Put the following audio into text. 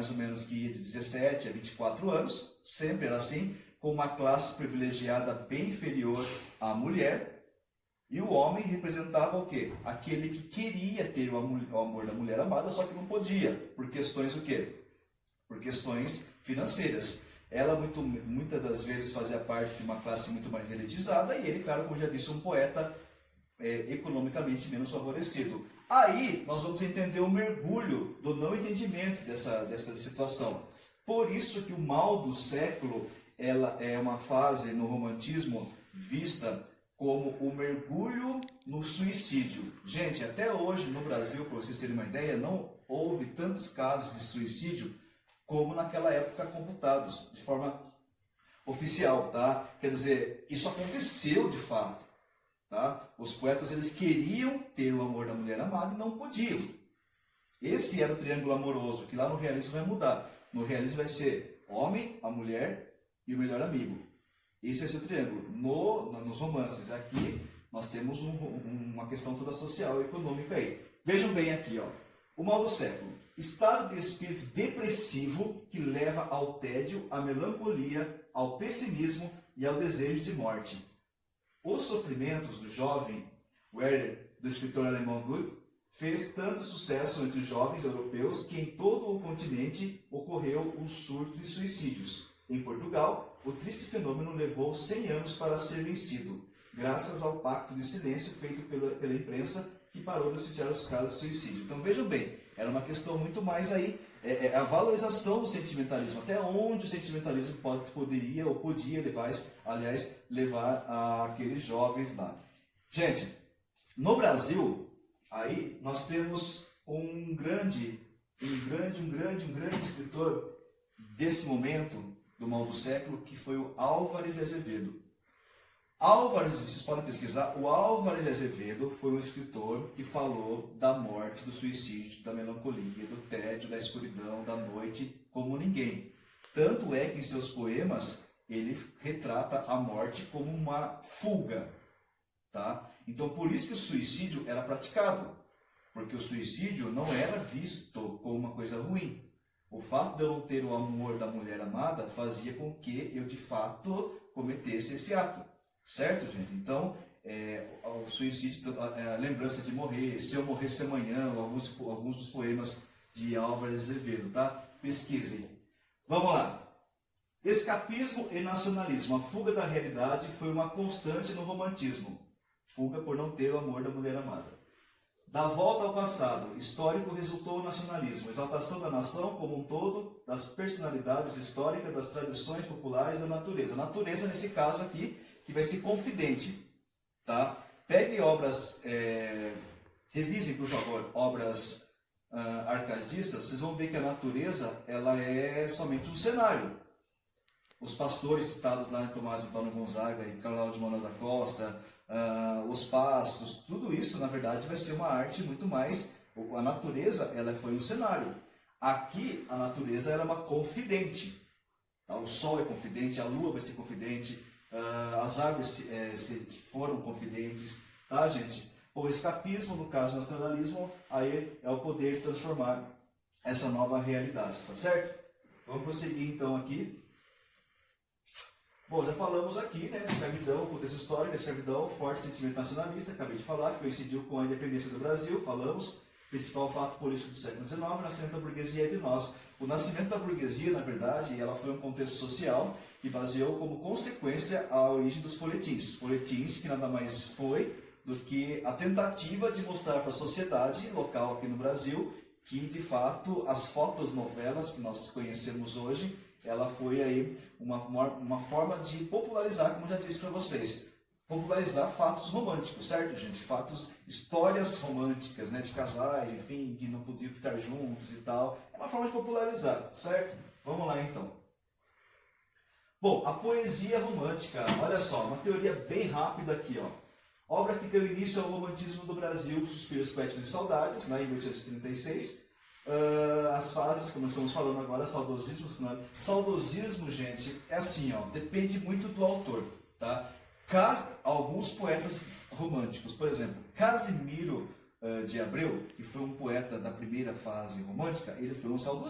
mais ou menos que ia de 17 a 24 anos, sempre era assim, com uma classe privilegiada bem inferior à mulher, e o homem representava o quê? Aquele que queria ter o amor da mulher amada, só que não podia, por questões o quê? Por questões financeiras. Ela muitas das vezes fazia parte de uma classe muito mais elitizada, e ele, claro, como já disse, um poeta economicamente menos favorecido. Aí nós vamos entender o mergulho do não entendimento dessa situação. Por isso que o mal do século ela é uma fase no romantismo vista como o mergulho no suicídio. Gente, até hoje no Brasil, para vocês terem uma ideia, não houve tantos casos de suicídio como naquela época computados, de forma oficial, tá? Quer dizer, isso aconteceu de fato. Tá? Os poetas eles queriam ter o amor da mulher amada e não podiam. Esse era o triângulo amoroso, que lá no realismo vai mudar. No realismo vai ser homem, a mulher e o melhor amigo. Esse é o seu triângulo. Nos romances aqui nós temos uma questão toda social e econômica aí. Vejam bem aqui, ó. O mal do século. Estado de espírito depressivo que leva ao tédio, à melancolia, ao pessimismo e ao desejo de morte. Os sofrimentos do jovem Werther, do escritor alemão Goethe, fez tanto sucesso entre os jovens europeus que em todo o continente ocorreu um surto de suicídios. Em Portugal, o triste fenômeno levou 100 anos para ser vencido, graças ao pacto de silêncio feito pela imprensa que parou de noticiar os casos de suicídio. Então vejam bem, era uma questão muito mais aí, a valorização do sentimentalismo, até onde o sentimentalismo poderia ou podia levar aqueles jovens lá. Gente, no Brasil, aí nós temos um grande escritor desse momento do mal do século, que foi o Álvares de Azevedo. Álvares, vocês podem pesquisar, o Álvares de Azevedo foi um escritor que falou da morte, do suicídio, da melancolia, do tédio, da escuridão, da noite, como ninguém. Tanto é que em seus poemas ele retrata a morte como uma fuga. Tá? Então por isso que o suicídio era praticado, porque o suicídio não era visto como uma coisa ruim. O fato de eu não ter o amor da mulher amada fazia com que eu de fato cometesse esse ato. Certo, gente? Então, o suicídio, a lembrança de morrer, se eu morresse amanhã, alguns dos poemas de Álvares de Azevedo, tá? Pesquisem. Vamos lá. Escapismo e nacionalismo. A fuga da realidade foi uma constante no romantismo. Fuga por não ter o amor da mulher amada. Da volta ao passado histórico resultou o nacionalismo, exaltação da nação como um todo, das personalidades históricas, das tradições populares da natureza. A natureza, nesse caso aqui, que vai ser confidente. Tá? Pegue obras, revisem, por favor, obras arcadistas, vocês vão ver que a natureza ela é somente um cenário. Os pastores citados lá em Tomás Antônio Gonzaga e Cláudio Manuel da Costa, os pastos, tudo isso, na verdade, vai ser uma arte muito mais... A natureza, ela foi um cenário. Aqui, a natureza ela é uma confidente. Tá? O sol é confidente, a lua vai ser confidente, as árvores foram confidentes. Tá, gente? O escapismo, no caso do nacionalismo, aí é o poder transformar essa nova realidade, tá certo? Vamos prosseguir então aqui. Bom, já falamos aqui, né, escravidão, contexto histórico, escravidão, forte sentimento nacionalista, acabei de falar, que coincidiu com a independência do Brasil, falamos, principal fato político do século XIX, o nascimento da burguesia entre nós. O nascimento da burguesia, na verdade, ela foi um contexto social que baseou como consequência a origem dos folhetins. Folhetins que nada mais foi do que a tentativa de mostrar para a sociedade local aqui no Brasil que, de fato, as fotonovelas que nós conhecemos hoje, ela foi aí uma forma de popularizar, como já disse para vocês, popularizar fatos românticos, certo, gente? Fatos, histórias românticas, né, de casais, enfim, que não podiam ficar juntos e tal. É uma forma de popularizar, certo? Vamos lá, então. Bom, a poesia romântica, olha só, uma teoria bem rápida aqui, ó. Obra que deu início ao romantismo do Brasil, Suspiros Poéticos e Saudades, né, em 1836. As fases, como estamos falando agora, saudosismo. Saudosismo, gente, é assim, ó, depende muito do autor, tá? Alguns poetas românticos, por exemplo, Casimiro de Abreu, que foi um poeta da primeira fase romântica, ele foi um saudosista.